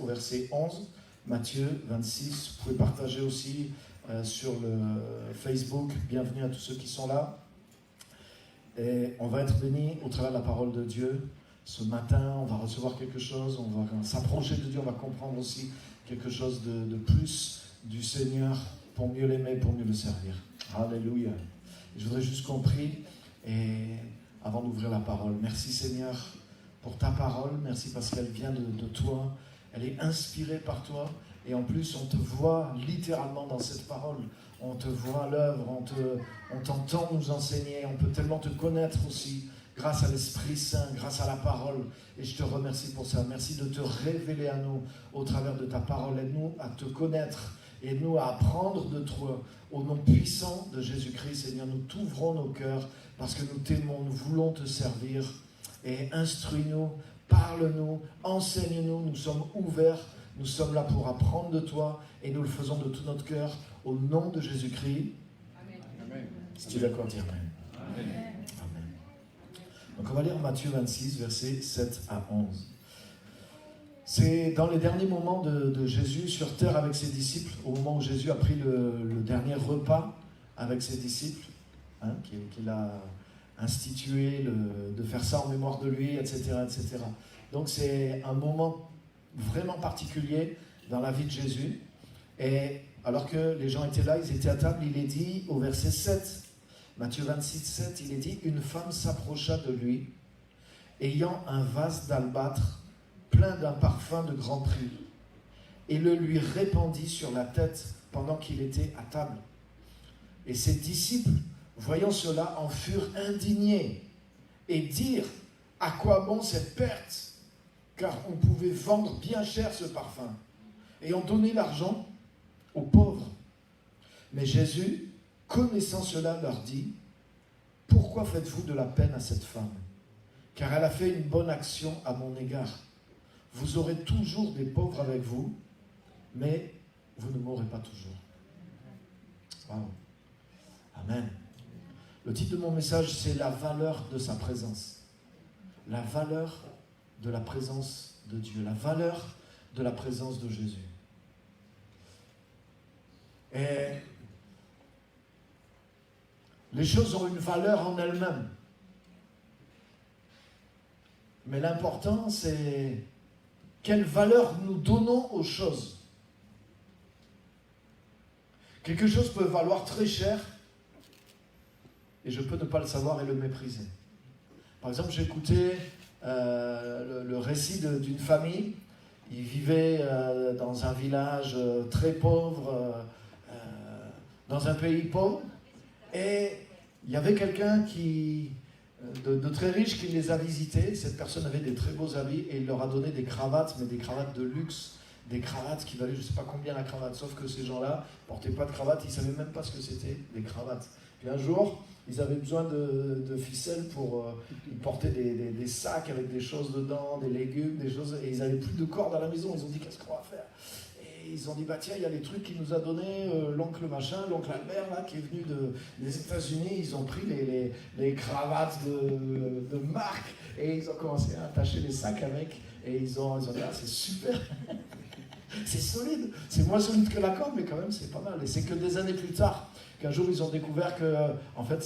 au verset 11, Matthieu 26. Vous pouvez partager aussi sur le Facebook. Bienvenue à tous ceux qui sont là. Et on va être bénis au travers de la parole de Dieu. Ce matin, on va recevoir quelque chose, on va s'approcher de Dieu, on va comprendre aussi quelque chose de plus du Seigneur pour mieux l'aimer, pour mieux le servir. Alléluia. Je voudrais juste qu'on prie et avant d'ouvrir la parole. Merci Seigneur pour ta parole, merci parce qu'elle vient de toi, elle est inspirée par toi et en plus on te voit littéralement dans cette parole. On te voit à l'œuvre, on t'entend nous enseigner, on peut tellement te connaître aussi grâce à l'Esprit Saint, grâce à la parole. Et je te remercie pour ça. Merci de te révéler à nous au travers de ta parole. Aide-nous à te connaître, aide-nous à apprendre de toi. Au nom puissant de Jésus-Christ, Seigneur, nous t'ouvrons nos cœurs parce que nous t'aimons, nous voulons te servir. Et instruis-nous, parle-nous, enseigne-nous, nous sommes ouverts. Nous sommes là pour apprendre de toi et nous le faisons de tout notre cœur au nom de Jésus-Christ. Amen. Si tu es d'accord, dis Amen. Amen. Amen. Donc on va lire Matthieu 26, versets 7 à 11. C'est dans les derniers moments de Jésus sur terre avec ses disciples, au moment où Jésus a pris le dernier repas avec ses disciples, qu'il a institué de faire ça en mémoire de lui, etc., etc. Donc c'est un moment vraiment particulier dans la vie de Jésus. Et alors que les gens étaient là, ils étaient à table, il est dit au verset 7, Matthieu 26, 7, il est dit « Une femme s'approcha de lui, ayant un vase d'albâtre plein d'un parfum de grand prix, et le lui répandit sur la tête pendant qu'il était à table. Et ses disciples, voyant cela, en furent indignés et dirent « À quoi bon cette perte ? Car on pouvait vendre bien cher ce parfum. Et on donnait l'argent aux pauvres. » Mais Jésus, connaissant cela, leur dit « Pourquoi faites-vous de la peine à cette femme ? Car elle a fait une bonne action à mon égard. Vous aurez toujours des pauvres avec vous, mais vous ne m'aurez pas toujours. » Wow. Amen. Le titre de mon message, c'est « La valeur de sa présence ». La valeur de la présence de Dieu, la valeur de la présence de Jésus. Et les choses ont une valeur en elles-mêmes. Mais l'important, c'est quelle valeur nous donnons aux choses. Quelque chose peut valoir très cher et je peux ne pas le savoir et le mépriser. Par exemple, j'ai écouté le récit d'une famille. Ils vivaient dans un village très pauvre, dans un pays pauvre, et il y avait quelqu'un de très riche qui les a visités. Cette personne avait des très beaux habits et il leur a donné des cravates, mais des cravates de luxe, des cravates qui valaient je ne sais pas combien la cravate, sauf que ces gens-là ne portaient pas de cravate, ils ne savaient même pas ce que c'était, des cravates. Puis un jour, ils avaient besoin de ficelles pour porter des sacs avec des choses dedans, des légumes, des choses, et ils n'avaient plus de corde à la maison. Ils ont dit, qu'est-ce qu'on va faire ? Et ils ont dit, bah tiens, il y a les trucs qu'il nous a donné l'oncle machin, l'oncle Albert, là, qui est venu des États-Unis. Ils ont pris les cravates de marque et ils ont commencé à attacher les sacs avec. Et ils ont dit, ah, c'est super. C'est solide. C'est moins solide que la corde, mais quand même, c'est pas mal. Et c'est que des années plus tard qu'un jour, ils ont découvert que, en fait,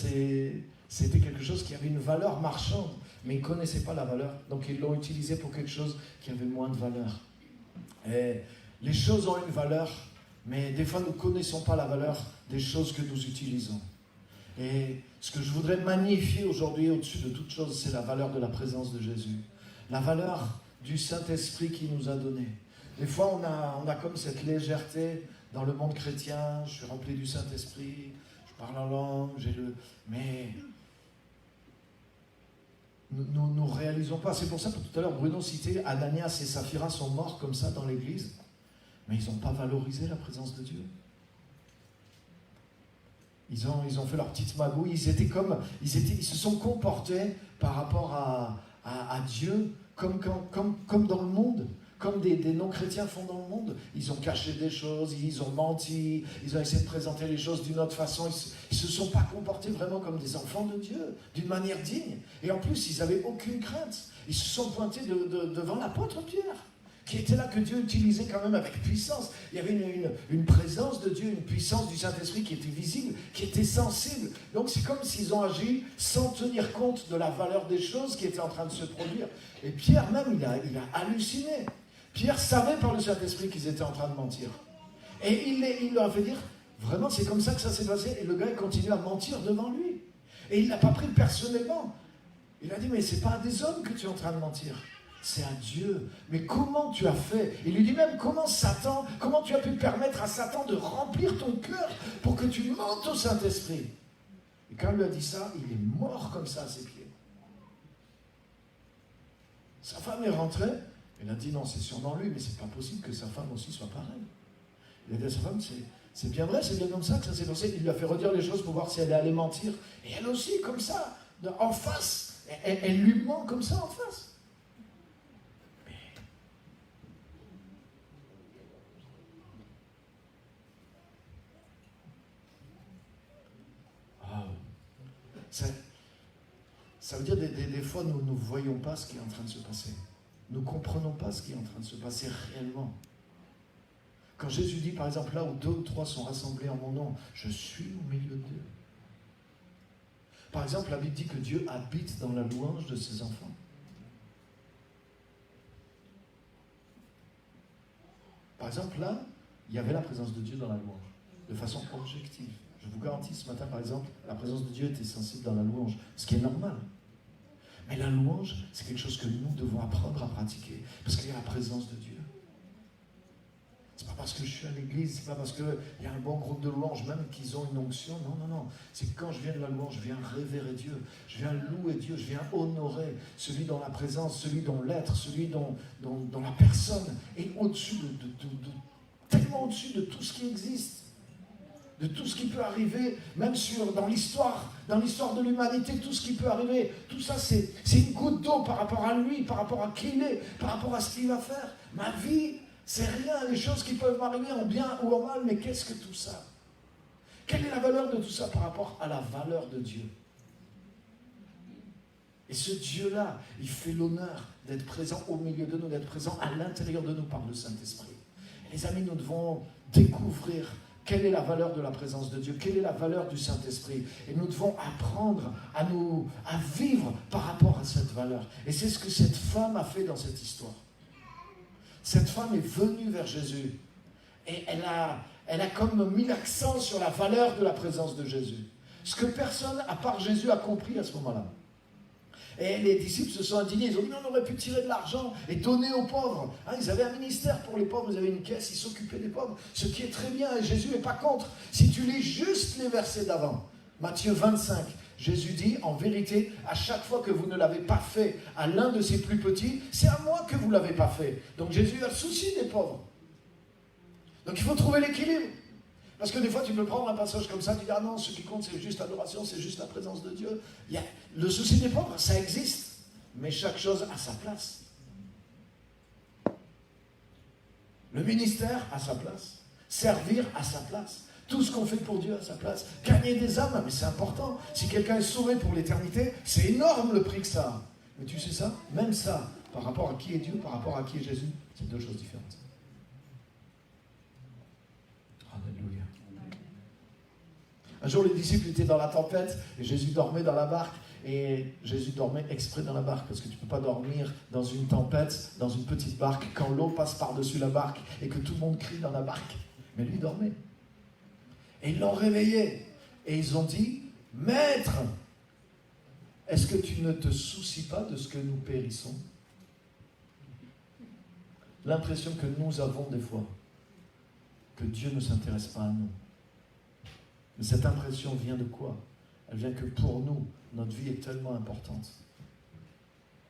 c'était quelque chose qui avait une valeur marchande, mais ils ne connaissaient pas la valeur. Donc, ils l'ont utilisé pour quelque chose qui avait moins de valeur. Et les choses ont une valeur, mais des fois, nous ne connaissons pas la valeur des choses que nous utilisons. Et ce que je voudrais magnifier aujourd'hui, au-dessus de toute chose, c'est la valeur de la présence de Jésus. La valeur du Saint-Esprit qu'il nous a donné. Des fois, on a comme cette légèreté dans le monde chrétien. Je suis rempli du Saint-Esprit, je parle en langue, mais nous ne réalisons pas. C'est pour ça que tout à l'heure, Bruno citait Ananias et Saphira sont morts comme ça dans l'église, mais ils n'ont pas valorisé la présence de Dieu. Ils ont fait leur petite magouille. Ils se sont comportés par rapport à Dieu comme dans le monde. Comme des non-chrétiens font dans le monde. Ils ont caché des choses, ils ont menti, ils ont essayé de présenter les choses d'une autre façon. Ils ne se sont pas comportés vraiment comme des enfants de Dieu, d'une manière digne. Et en plus, ils n'avaient aucune crainte. Ils se sont pointés devant l'apôtre Pierre. qui était là, que Dieu utilisait quand même avec puissance. Il y avait une présence de Dieu, une puissance du Saint-Esprit qui était visible, qui était sensible. Donc c'est comme s'ils ont agi sans tenir compte de la valeur des choses qui étaient en train de se produire. Et Pierre même, il a halluciné. Pierre savait par le Saint-Esprit qu'ils étaient en train de mentir. Et il leur a fait dire, vraiment c'est comme ça que ça s'est passé. Et le gars il continue à mentir devant lui. Et il ne l'a pas pris personnellement. Il a dit, mais c'est pas à des hommes que tu es en train de mentir. C'est à Dieu. Mais comment tu as fait? Il lui dit même, comment tu as pu permettre à Satan de remplir ton cœur pour que tu mentes au Saint-Esprit? Et quand il lui a dit ça, il est mort comme ça à ses pieds. Sa femme est rentrée. Elle a dit, non, c'est sûrement lui, mais c'est pas possible que sa femme aussi soit pareille. Il a dit à sa femme, c'est bien vrai, c'est bien comme ça que ça s'est passé. Il lui a fait redire les choses pour voir si elle allait mentir. Et elle aussi, comme ça, en face. Elle lui ment comme ça en face. Ça veut dire des fois nous ne voyons pas ce qui est en train de se passer. Nous ne comprenons pas ce qui est en train de se passer réellement. Quand Jésus dit par exemple là où 2 ou 3 sont rassemblés en mon nom, je suis au milieu d'eux. Par exemple, la Bible dit que Dieu habite dans la louange de ses enfants. Par exemple là, il y avait la présence de Dieu dans la louange, de façon objective. Je vous garantis, ce matin, par exemple, la présence de Dieu était sensible dans la louange, ce qui est normal. Mais la louange, c'est quelque chose que nous devons apprendre à pratiquer, parce qu'il y a la présence de Dieu. C'est pas parce que je suis à l'église, c'est pas parce qu'il y a un bon groupe de louanges, même qu'ils ont une onction. Non, non, non. C'est que quand je viens de la louange, je viens révérer Dieu, je viens louer Dieu, je viens honorer celui dont la présence, celui dont l'être, celui dont la personne est au-dessus tellement au-dessus de tout ce qui existe. De tout ce qui peut arriver, même dans l'histoire de l'humanité, tout ce qui peut arriver, tout ça c'est une goutte d'eau par rapport à lui, par rapport à qui il est, par rapport à ce qu'il va faire. Ma vie, c'est rien, les choses qui peuvent m'arriver en bien ou en mal, mais qu'est-ce que tout ça? Quelle est la valeur de tout ça par rapport à la valeur de Dieu? Et ce Dieu-là, il fait l'honneur d'être présent au milieu de nous, d'être présent à l'intérieur de nous par le Saint-Esprit. Et les amis, nous devons découvrir quelle est la valeur de la présence de Dieu, quelle est la valeur du Saint-Esprit. Et nous devons apprendre à vivre par rapport à cette valeur. Et c'est ce que cette femme a fait dans cette histoire. Cette femme est venue vers Jésus. Et elle a comme mis l'accent sur la valeur de la présence de Jésus. Ce que personne, à part Jésus, a compris à ce moment-là. Et les disciples se sont indignés, ils ont dit, on aurait pu tirer de l'argent et donner aux pauvres. Hein, ils avaient un ministère pour les pauvres, ils avaient une caisse, ils s'occupaient des pauvres, ce qui est très bien, et Jésus n'est pas contre. Si tu lis juste les versets d'avant, Matthieu 25, Jésus dit, en vérité, à chaque fois que vous ne l'avez pas fait à l'un de ses plus petits, c'est à moi que vous ne l'avez pas fait. Donc Jésus a le souci des pauvres. Donc il faut trouver l'équilibre. Parce que des fois, tu peux prendre un passage comme ça, tu dis, ah non, ce qui compte, c'est juste l'adoration, c'est juste la présence de Dieu. Le souci des pauvres, ça existe, mais chaque chose a sa place. Le ministère a sa place. Servir a sa place. Tout ce qu'on fait pour Dieu a sa place. Gagner des âmes, mais c'est important. Si quelqu'un est sauvé pour l'éternité, c'est énorme le prix que ça a. Mais tu sais ça, même ça, par rapport à qui est Dieu, par rapport à qui est Jésus, c'est deux choses différentes. Alléluia. Un jour, les disciples étaient dans la tempête et Jésus dormait dans la barque. Et Jésus dormait exprès dans la barque parce que tu ne peux pas dormir dans une tempête, dans une petite barque, quand l'eau passe par-dessus la barque et que tout le monde crie dans la barque. Mais lui dormait. Et ils l'ont réveillé. Et ils ont dit, Maître, est-ce que tu ne te soucies pas de ce que nous périssons? L'impression que nous avons des fois, que Dieu ne s'intéresse pas à nous. Mais cette impression vient de quoi? Elle vient que pour nous, notre vie est tellement importante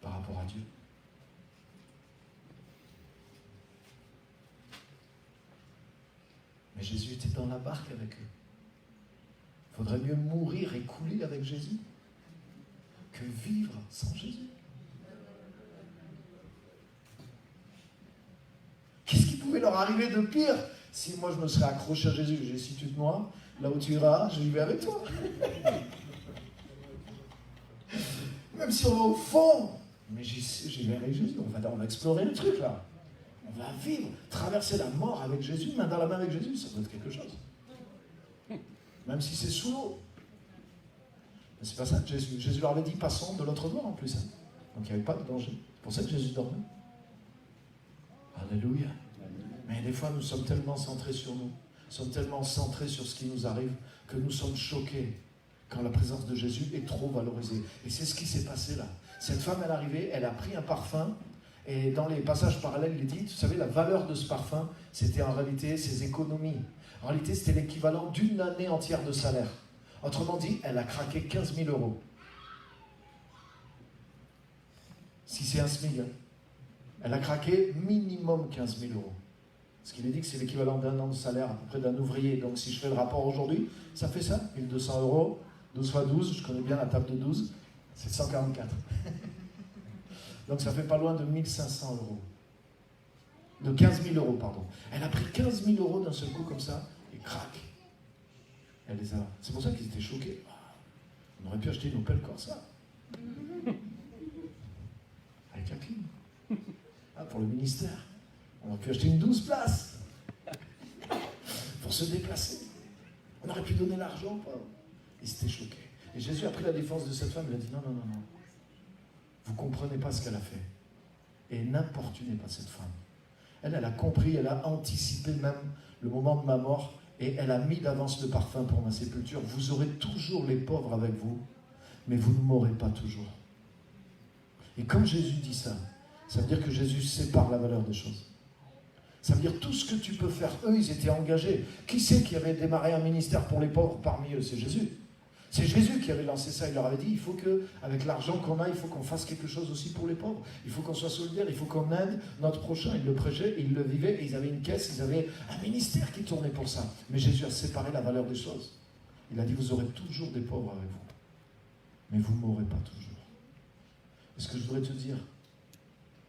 par rapport à Dieu. Mais Jésus était dans la barque avec eux. Il faudrait mieux mourir et couler avec Jésus que vivre sans Jésus. Qu'est-ce qui pouvait leur arriver de pire si moi je me serais accroché à Jésus? J'ai dit, si tu te noies, là où tu iras, je vais avec toi. Même si on va au fond, mais j'y vais avec Jésus, on va explorer le truc là. On va vivre, traverser la mort avec Jésus, main dans la main avec Jésus, ça doit être quelque chose. Même si c'est sous l'eau. Mais c'est pas ça que Jésus. Jésus leur avait dit, passons de l'autre bord en plus. Hein. Donc il n'y avait pas de danger. C'est pour ça que Jésus dormait. Alléluia. Mais des fois, nous sommes tellement centrés sur nous, nous sommes tellement centrés sur ce qui nous arrive, que nous sommes choqués quand la présence de Jésus est trop valorisée. Et c'est ce qui s'est passé là. Cette femme, elle est arrivée, elle a pris un parfum, et dans les passages parallèles, il est dit, vous savez, la valeur de ce parfum, c'était en réalité ses économies. En réalité, c'était l'équivalent d'une année entière de salaire. Autrement dit, elle a craqué 15 000 euros. Si c'est un SMIC, hein. Elle a craqué minimum 15 000 euros. Parce qu'il est dit que c'est l'équivalent d'un an de salaire à peu près d'un ouvrier. Donc si je fais le rapport aujourd'hui, ça fait ça, 1 200 euros, 12 fois 12, je connais bien la table de 12, c'est 144. Donc ça fait pas loin de 1 500 euros. De 15 000 euros, pardon. Elle a pris 15 000 euros d'un seul coup comme ça, et crac. Elle les a... C'est pour ça qu'ils étaient choqués. On aurait pu acheter une Opel Corsa. Avec la clim. Ah, pour le ministère. On aurait pu acheter une 12 places. Pour se déplacer. On aurait pu donner l'argent. Ils étaient choqués. Et Jésus a pris la défense de cette femme. Il a dit non, non, non, non. Vous ne comprenez pas ce qu'elle a fait. Et n'importunez pas cette femme. Elle a compris, elle a anticipé même le moment de ma mort. Et elle a mis d'avance le parfum pour ma sépulture. Vous aurez toujours les pauvres avec vous, mais vous ne m'aurez pas toujours. Et quand Jésus dit ça, ça veut dire que Jésus sépare la valeur des choses. Ça veut dire tout ce que tu peux faire. Eux, ils étaient engagés. Qui c'est qui avait démarré un ministère pour les pauvres parmi eux? C'est Jésus. C'est Jésus qui avait lancé ça. Il leur avait dit, il faut que, avec l'argent qu'on a, il faut qu'on fasse quelque chose aussi pour les pauvres. Il faut qu'on soit solidaire, il faut qu'on aide notre prochain. Ils le prêchaient, ils le vivaient, et ils avaient une caisse, ils avaient un ministère qui tournait pour ça. Mais Jésus a séparé la valeur des choses. Il a dit, vous aurez toujours des pauvres avec vous. Mais vous ne m'aurez pas toujours. Et ce que je voudrais te dire,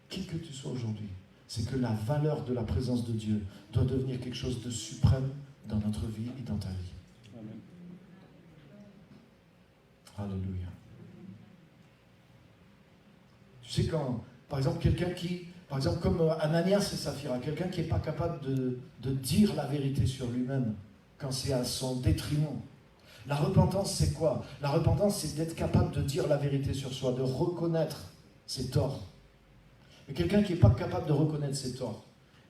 qui que tu sois aujourd'hui, c'est que la valeur de la présence de Dieu doit devenir quelque chose de suprême dans notre vie et dans ta vie. Amen. Alléluia. Tu sais quand, par exemple, quelqu'un qui, par exemple comme Ananias et Saphira, quelqu'un qui n'est pas capable de dire la vérité sur lui-même quand c'est à son détriment. La repentance, c'est quoi? La repentance, c'est d'être capable de dire la vérité sur soi, de reconnaître ses torts. Mais quelqu'un qui n'est pas capable de reconnaître ses torts,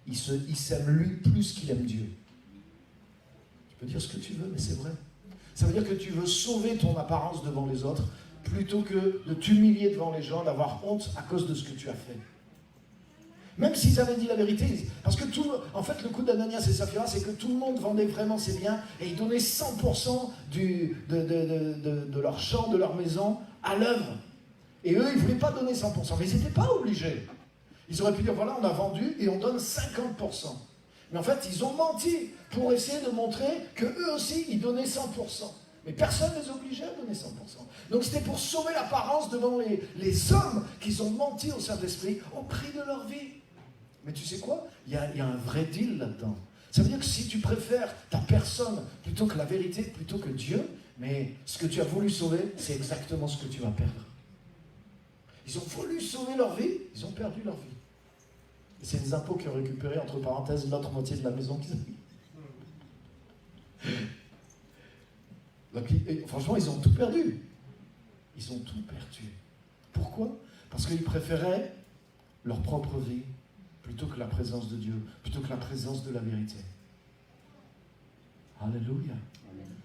il s'aime lui plus qu'il aime Dieu. Tu peux dire ce que tu veux, mais c'est vrai. Ça veut dire que tu veux sauver ton apparence devant les autres plutôt que de t'humilier devant les gens, d'avoir honte à cause de ce que tu as fait. Même s'ils avaient dit la vérité, parce que en fait, le coup d'Ananias et Saphira, c'est que tout le monde vendait vraiment ses biens et ils donnaient 100% de leur champ, de leur maison à l'œuvre. Et eux, ils ne voulaient pas donner 100%, mais ils n'étaient pas obligés. Ils auraient pu dire, voilà, on a vendu et on donne 50%. Mais en fait, ils ont menti pour essayer de montrer qu'eux aussi, ils donnaient 100%. Mais personne ne les obligeait à donner 100%. Donc c'était pour sauver l'apparence devant les hommes qu'ils ont menti au Saint-Esprit au prix de leur vie. Mais tu sais quoi? Il y a un vrai deal là-dedans. Ça veut dire que si tu préfères ta personne plutôt que la vérité, plutôt que Dieu, mais ce que tu as voulu sauver, c'est exactement ce que tu vas perdre. Ils ont voulu sauver leur vie, ils ont perdu leur vie. Et c'est les impôts qui ont récupéré, entre parenthèses, l'autre moitié de la maison qu'ils avaient. Donc, franchement, ils ont tout perdu. Ils ont tout perdu. Pourquoi? Parce qu'ils préféraient leur propre vie plutôt que la présence de Dieu, plutôt que la présence de la vérité. Alléluia.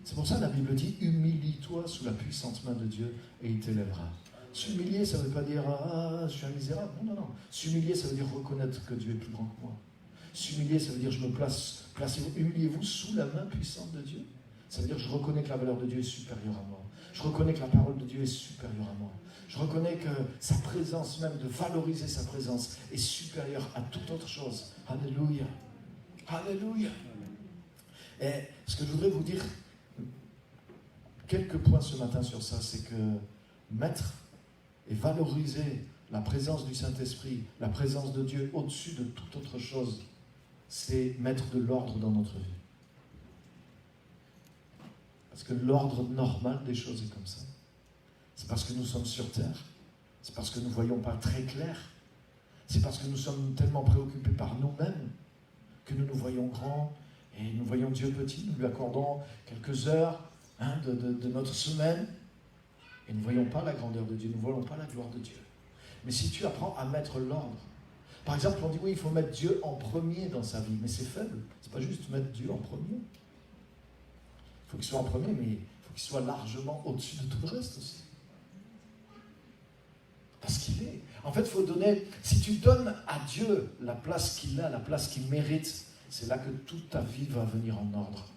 C'est pour ça que la Bible dit, humilie-toi sous la puissante main de Dieu et il t'élèvera. S'humilier, ça ne veut pas dire « Ah, je suis un misérable ». Non, non, non. S'humilier, ça veut dire reconnaître que Dieu est plus grand que moi. S'humilier, ça veut dire « je me place, placez-vous, humiliez-vous sous la main puissante de Dieu ». Ça veut dire « je reconnais que la valeur de Dieu est supérieure à moi. Je reconnais que la parole de Dieu est supérieure à moi. Je reconnais que sa présence, même de valoriser sa présence, est supérieure à toute autre chose. Alléluia. Alléluia. » Et ce que je voudrais vous dire, quelques points ce matin sur ça, c'est que mettre et valoriser la présence du Saint-Esprit, la présence de Dieu au-dessus de toute autre chose, c'est mettre de l'ordre dans notre vie. Parce que l'ordre normal des choses est comme ça. C'est parce que nous sommes sur terre. C'est parce que nous ne voyons pas très clair. C'est parce que nous sommes tellement préoccupés par nous-mêmes que nous nous voyons grands et nous voyons Dieu petit. Nous lui accordons quelques heures de notre semaine et nous ne voyons pas la grandeur de Dieu, nous ne voyons pas la gloire de Dieu. Mais si tu apprends à mettre l'ordre, par exemple, on dit oui, il faut mettre Dieu en premier dans sa vie, mais c'est faible. C'est pas juste mettre Dieu en premier. Il faut qu'il soit en premier, mais il faut qu'il soit largement au-dessus de tout le reste aussi. Parce qu'il est. En fait, il faut donner, si tu donnes à Dieu la place qu'il a, la place qu'il mérite, c'est là que toute ta vie va venir en ordre.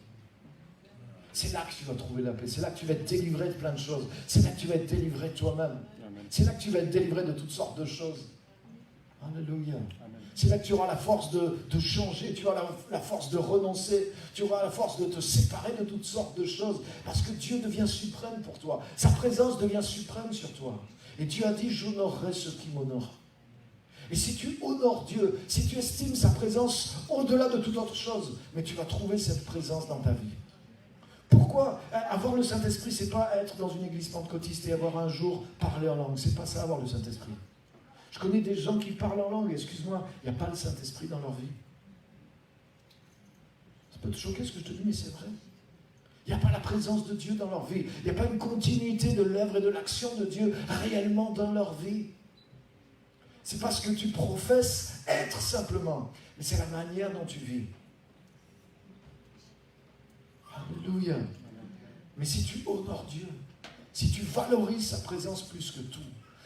C'est là que tu vas trouver la paix, c'est là que tu vas être délivré de plein de choses, c'est là que tu vas être délivré de toi-même, c'est là que tu vas être délivré de toutes sortes de choses. Alléluia. C'est là que tu auras la force de changer, tu auras la force de renoncer, tu auras la force de te séparer de toutes sortes de choses, parce que Dieu devient suprême pour toi, sa présence devient suprême sur toi. Et Dieu a dit, j'honorerai ceux qui m'honorent. Et si tu honores Dieu, si tu estimes sa présence au-delà de toute autre chose, mais tu vas trouver cette présence dans ta vie. Pourquoi avoir le Saint-Esprit, c'est pas être dans une église pentecôtiste et avoir un jour parlé en langue. C'est pas ça, avoir le Saint-Esprit. Je connais des gens qui parlent en langue, excuse-moi, il n'y a pas le Saint-Esprit dans leur vie. Ça peut te choquer ce que je te dis, mais c'est vrai. Il n'y a pas la présence de Dieu dans leur vie. Il n'y a pas une continuité de l'œuvre et de l'action de Dieu réellement dans leur vie. C'est parce que tu professes être simplement, mais c'est la manière dont tu vis. Alléluia. Mais si tu honores Dieu, si tu valorises sa présence plus que tout,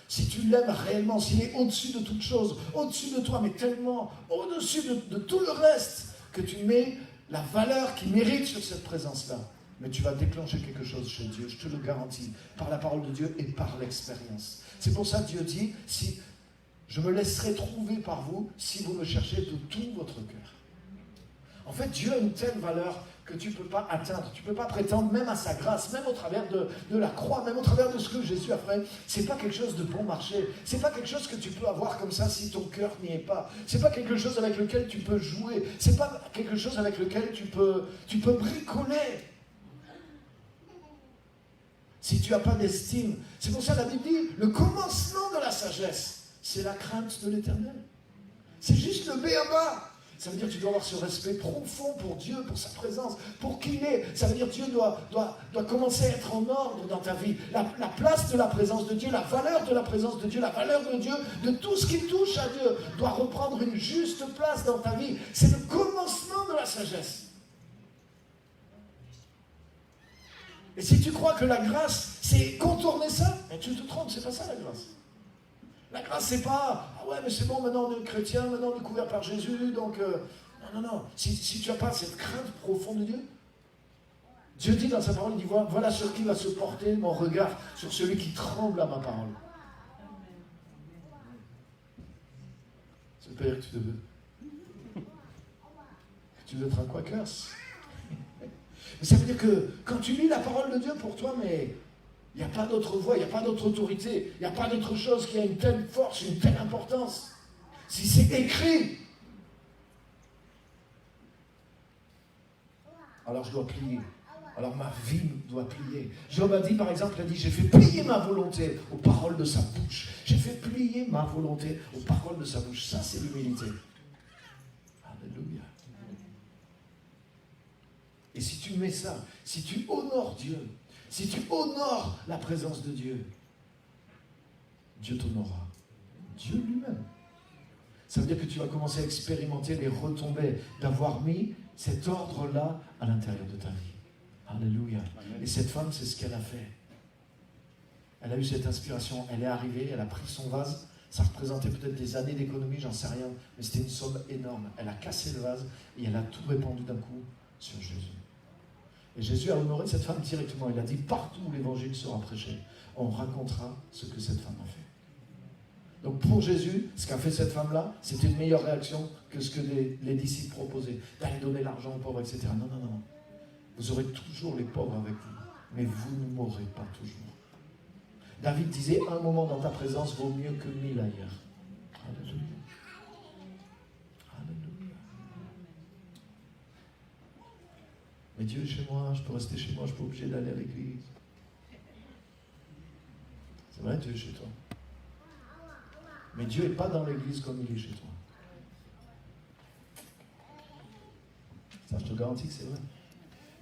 si tu l'aimes réellement, s'il est au-dessus de toute chose, au-dessus de toi, mais tellement au-dessus de tout le reste, que tu mets la valeur qu'il mérite sur cette présence-là, mais tu vas déclencher quelque chose chez Dieu, je te le garantis, par la parole de Dieu et par l'expérience. C'est pour ça que Dieu dit, si je me laisserai trouver par vous, si vous me cherchez de tout votre cœur. En fait, Dieu a une telle valeur que tu ne peux pas atteindre, tu ne peux pas prétendre même à sa grâce, même au travers de la croix, même au travers de ce que Jésus a fait. Ce n'est pas quelque chose de bon marché, ce n'est pas quelque chose que tu peux avoir comme ça si ton cœur n'y est pas. Ce n'est pas quelque chose avec lequel tu peux jouer, ce n'est pas quelque chose avec lequel tu peux bricoler. Si tu n'as pas d'estime, c'est pour ça que la Bible dit, le commencement de la sagesse, c'est la crainte de l'Éternel. C'est juste le b.a.-ba. Ça veut dire que tu dois avoir ce respect profond pour Dieu, pour sa présence, pour qui il est. Ça veut dire que Dieu doit commencer à être en ordre dans ta vie. La place de la présence de Dieu, la valeur de la présence de Dieu, la valeur de Dieu, de tout ce qui touche à Dieu, doit reprendre une juste place dans ta vie. C'est le commencement de la sagesse. Et si tu crois que la grâce, c'est contourner ça, tu te trompes, c'est pas ça la grâce. La grâce, c'est pas, ah ouais, mais c'est bon, maintenant on est chrétien, maintenant on est couvert par Jésus, donc... Non. Si tu n'as pas cette crainte profonde de Dieu, Dieu dit dans sa parole, il dit, voilà sur qui va se porter mon regard, sur celui qui tremble à ma parole. C'est pas dire que tu veux être un quaker. Mais ça veut dire que quand tu lis la parole de Dieu pour toi, mais... il n'y a pas d'autre voie, il n'y a pas d'autre autorité, il n'y a pas d'autre chose qui a une telle force, une telle importance. Si c'est écrit, alors je dois plier. Alors ma vie doit plier. Job a dit, par exemple, il a dit, j'ai fait plier ma volonté aux paroles de sa bouche. J'ai fait plier ma volonté aux paroles de sa bouche. Ça, c'est l'humilité. Alléluia. Et si tu mets ça, si tu honores Dieu, si tu honores la présence de Dieu, Dieu t'honorera. Dieu lui-même. Ça veut dire que tu vas commencer à expérimenter les retombées d'avoir mis cet ordre-là à l'intérieur de ta vie. Alléluia. Amen. Et cette femme, c'est ce qu'elle a fait. Elle a eu cette inspiration. Elle est arrivée, elle a pris son vase. Ça représentait peut-être des années d'économie, j'en sais rien. Mais c'était une somme énorme. Elle a cassé le vase et elle a tout répandu d'un coup sur Jésus. Et Jésus a honoré cette femme directement. Il a dit, partout où l'évangile sera prêché, on racontera ce que cette femme a fait. Donc pour Jésus, ce qu'a fait cette femme-là, c'était une meilleure réaction que ce que les disciples proposaient. D'aller donner l'argent aux pauvres, etc. Non. Vous aurez toujours les pauvres avec vous, mais vous ne m'aurez pas toujours. David disait, un moment dans ta présence vaut mieux que 1000 ailleurs. Alléluia. Alléluia. Mais Dieu est chez moi, je peux rester chez moi, je ne suis pas obligé d'aller à l'église. C'est vrai, Dieu est chez toi. Mais Dieu n'est pas dans l'église comme il est chez toi. Ça, je te garantis que c'est vrai.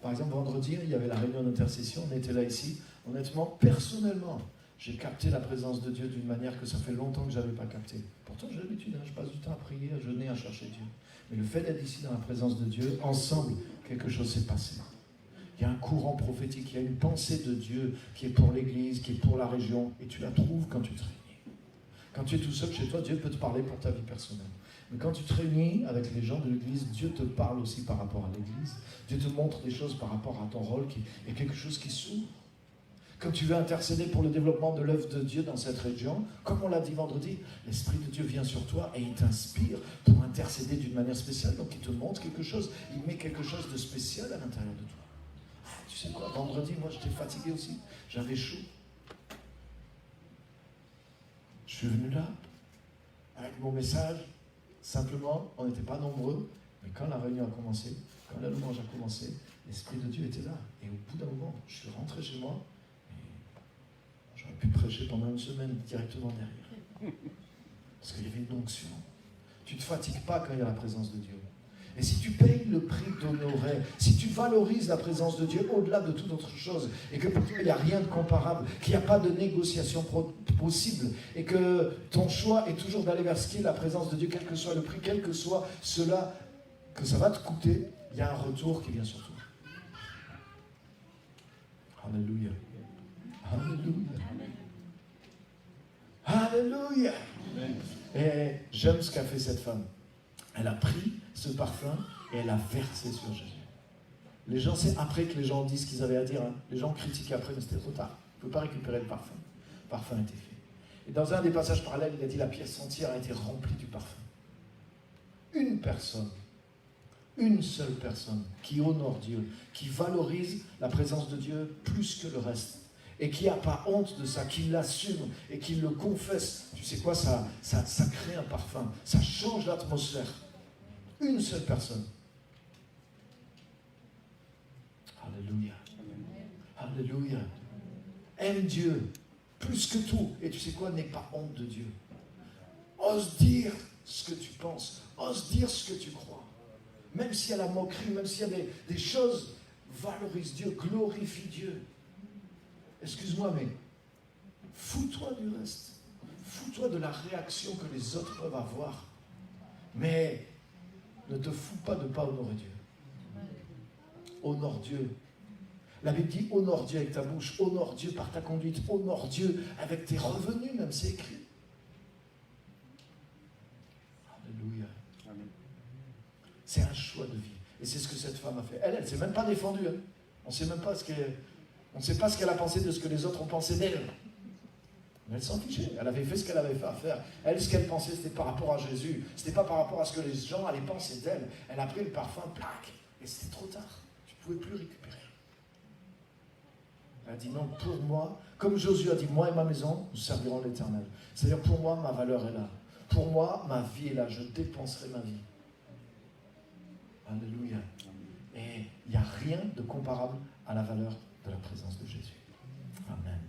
Par exemple, vendredi, il y avait la réunion d'intercession, on était là ici. Honnêtement, personnellement, j'ai capté la présence de Dieu d'une manière que ça fait longtemps que je n'avais pas capté. Pourtant, j'ai l'habitude, je passe du temps à prier, à jeûner, à chercher Dieu. Mais le fait d'être ici dans la présence de Dieu, ensemble, quelque chose s'est passé. Il y a un courant prophétique, il y a une pensée de Dieu qui est pour l'Église, qui est pour la région, et tu la trouves quand tu te réunis. Quand tu es tout seul chez toi, Dieu peut te parler pour ta vie personnelle. Mais quand tu te réunis avec les gens de l'Église, Dieu te parle aussi par rapport à l'Église. Dieu te montre des choses par rapport à ton rôle, il y a quelque chose qui s'ouvre. Quand tu veux intercéder pour le développement de l'œuvre de Dieu dans cette région, comme on l'a dit vendredi, l'Esprit de Dieu vient sur toi et il t'inspire pour intercéder d'une manière spéciale. Donc il te montre quelque chose, il met quelque chose de spécial à l'intérieur de toi. Tu sais quoi, vendredi, moi j'étais fatigué aussi, j'avais chaud. Je suis venu là, avec mon message, simplement, on n'était pas nombreux, mais quand la réunion a commencé, quand la louange a commencé, l'Esprit de Dieu était là. Et au bout d'un moment, je suis rentré chez moi, et j'aurais pu prêcher pendant une semaine directement derrière. Parce qu'il y avait une onction. Tu ne te fatigues pas quand il y a la présence de Dieu. Et si tu payes le prix d'honorer, si tu valorises la présence de Dieu au-delà de toute autre chose, et que pour toi il n'y a rien de comparable, qu'il n'y a pas de négociation possible, et que ton choix est toujours d'aller vers ce qui est la présence de Dieu, quel que soit le prix, quel que soit cela que ça va te coûter, il y a un retour qui vient sur toi. Alléluia. Alléluia. Alléluia. Et j'aime ce qu'a fait cette femme. Elle a pris ce parfum et elle a versé sur Jésus. Les gens, c'est après que les gens disent ce qu'ils avaient à dire. Hein. Les gens critiquaient après, mais c'était trop tard. On ne peut pas récupérer le parfum. Le parfum a été fait. Et dans un des passages parallèles, il a dit la pièce entière a été remplie du parfum. Une personne, une seule personne qui honore Dieu, qui valorise la présence de Dieu plus que le reste, et qui n'a pas honte de ça, qui l'assume et qui le confesse. Tu sais quoi, ça crée un parfum, ça change l'atmosphère. Une seule personne. Alléluia. Alléluia. Aime Dieu plus que tout. Et tu sais quoi, n'aie pas honte de Dieu. Ose dire ce que tu penses. Ose dire ce que tu crois. Même s'il y a la moquerie, même s'il y a des choses, valorise Dieu, glorifie Dieu. Excuse-moi, mais fous-toi du reste. Fous-toi de la réaction que les autres peuvent avoir. Mais ne te fous pas de ne pas honorer Dieu. Honore Dieu. La Bible dit honore Dieu avec ta bouche, honore Dieu par ta conduite, honore Dieu avec tes revenus, même c'est écrit. Alléluia. Amen. C'est un choix de vie. Et c'est ce que cette femme a fait. Elle ne s'est même pas défendue. Hein. On ne sait même pas on ne sait pas ce qu'elle a pensé de ce que les autres ont pensé d'elle. Mais elle s'en fichait. Elle avait fait ce qu'elle avait fait à faire. Elle, ce qu'elle pensait, c'était par rapport à Jésus. C'était pas par rapport à ce que les gens allaient penser d'elle. Elle a pris le parfum, plaque. Et c'était trop tard. Tu ne pouvais plus récupérer. Elle a dit non, pour moi, comme Josué a dit, moi et ma maison, nous servirons l'Éternel. C'est-à-dire, pour moi, ma valeur est là. Pour moi, ma vie est là. Je dépenserai ma vie. Alléluia. Et il n'y a rien de comparable à la valeur de la présence de Jésus. Amen.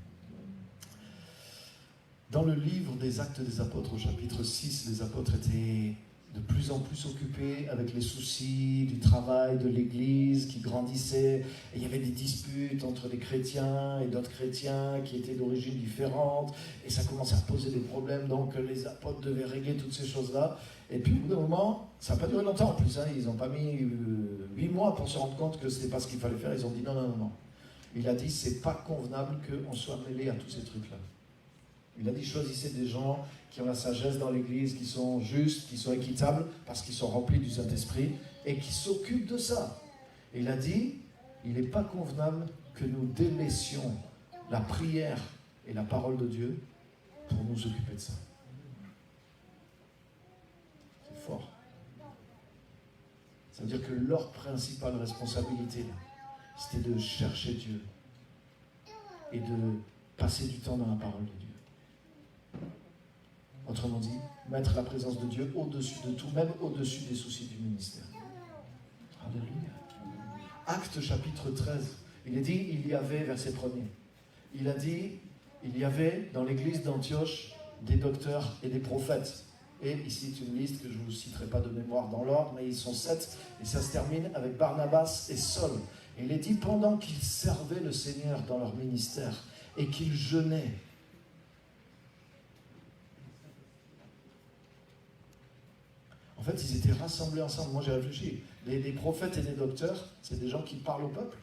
Dans le livre des Actes des Apôtres, au chapitre 6, les apôtres étaient de plus en plus occupés avec les soucis du travail de l'Église qui grandissait. Et il y avait des disputes entre des chrétiens et d'autres chrétiens qui étaient d'origine différente. Et ça commençait à poser des problèmes. Donc les apôtres devaient régler toutes ces choses-là. Et puis au bout d'un moment, ça n'a pas duré longtemps en plus. Hein, ils n'ont pas mis 8 mois pour se rendre compte que ce n'était pas ce qu'il fallait faire. Ils ont dit non. Il a dit, c'est pas convenable qu'on soit mêlé à tous ces trucs-là. Il a dit, choisissez des gens qui ont la sagesse dans l'Église, qui sont justes, qui sont équitables, parce qu'ils sont remplis du Saint-Esprit, et qui s'occupent de ça. Et il a dit, il n'est pas convenable que nous délaissions la prière et la parole de Dieu pour nous occuper de ça. C'est fort. Ça veut dire que leur principale responsabilité, c'était de chercher Dieu et de passer du temps dans la parole de Dieu. Autrement dit, mettre la présence de Dieu au-dessus de tout, même au-dessus des soucis du ministère. Alléluia. Actes chapitre 13, il est dit, il y avait, verset 1er, il a dit, il y avait dans l'église d'Antioche des docteurs et des prophètes. Et ici est une liste que je ne vous citerai pas de mémoire dans l'ordre, mais ils sont 7, et ça se termine avec Barnabas et Saul. Et il est dit, pendant qu'ils servaient le Seigneur dans leur ministère, et qu'ils jeûnaient, en fait, ils étaient rassemblés ensemble. Moi, j'ai réfléchi. Les prophètes et les docteurs, c'est des gens qui parlent au peuple.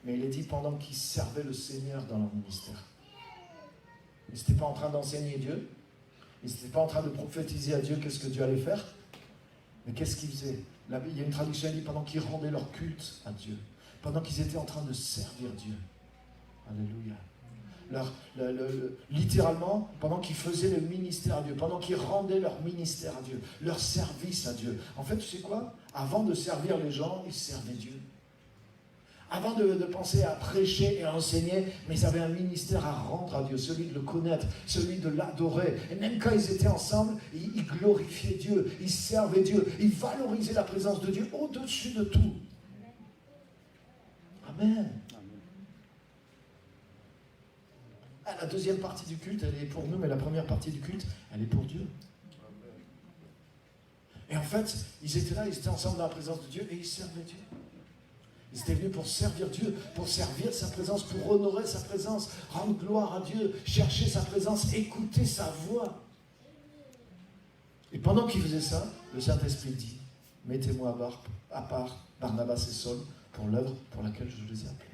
Mais il est dit pendant qu'ils servaient le Seigneur dans leur ministère. Ils n'étaient pas en train d'enseigner Dieu. Ils n'étaient pas en train de prophétiser à Dieu qu'est-ce que Dieu allait faire. Mais qu'est-ce qu'ils faisaient? Là, il y a une traduction qui dit pendant qu'ils rendaient leur culte à Dieu. Pendant qu'ils étaient en train de servir Dieu. Alléluia. Littéralement, pendant qu'ils faisaient le ministère à Dieu, pendant qu'ils rendaient leur ministère à Dieu, leur service à Dieu. En fait, tu sais quoi? Avant de servir les gens, ils servaient Dieu. Avant de penser à prêcher et à enseigner, mais ils avaient un ministère à rendre à Dieu, celui de le connaître, celui de l'adorer. Et même quand ils étaient ensemble, ils glorifiaient Dieu, ils servaient Dieu, ils valorisaient la présence de Dieu au-dessus de tout. Amen. La deuxième partie du culte, elle est pour nous, mais la première partie du culte, elle est pour Dieu. Et en fait, ils étaient là, ils étaient ensemble dans la présence de Dieu et ils servaient Dieu. Ils étaient venus pour servir Dieu, pour servir sa présence, pour honorer sa présence, rendre gloire à Dieu, chercher sa présence, écouter sa voix. Et pendant qu'ils faisaient ça, le Saint-Esprit dit, mettez-moi à part Barnabas et Saul pour l'œuvre pour laquelle je les ai appelés.